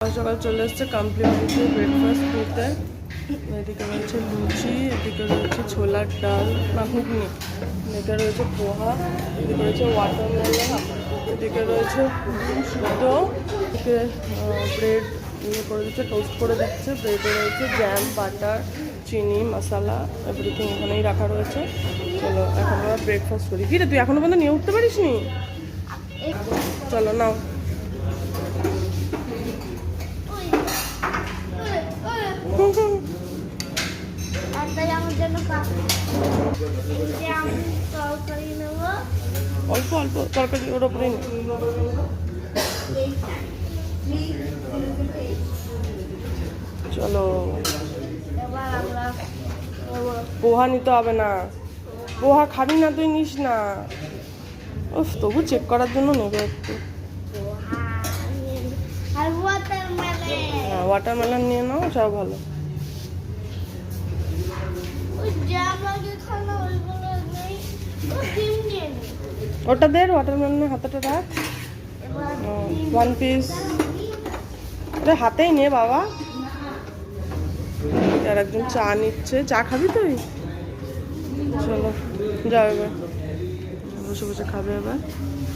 সকাল চলে এসছে কমপ্লিমেন্টারি ব্রেকফাস্ট নিতে। এদিকে রয়েছে লুচি, এদিকে রয়েছে ছোলার ডাল না ঘুগনি, এদিকে রয়েছে পোহা, এদিকে রয়েছে ওয়াটারমেলন, এদিকে রয়েছে ডিম সিদ্ধ, এদিকে ব্রেড ইয়ে করে দিচ্ছে, টোস্ট করে দিচ্ছে। ব্রেডে রয়েছে জ্যাম, বাটার, চিনি, মশলা, এভরিথিং এখানেই রাখা রয়েছে। চলো এখন আমরা ব্রেকফাস্ট করি। কি রে তুই এখনো পর্যন্ত নিয়ে উঠতে পারিস নি? চলো নাও। অল্প অল্প তরকারি ওর ওপরে চলো। পোহা নিতে হবে না, পোহা খাবি না তুই, নিস না। উফ, তবু চেক করার জন্য নেবে একটু। হ্যাঁ ওয়াটারমেলন নিয়ে নাও, সব ভালো। ওটা দে, ওয়াটারমেলনের হাতাটা রাখ। 1 পিস ওটা হাতেই নে বাবা। আর একজন চা নিচ্ছে। চা খাবি তুই? চলো যাও, এবার বসে বসে খাবে এবার।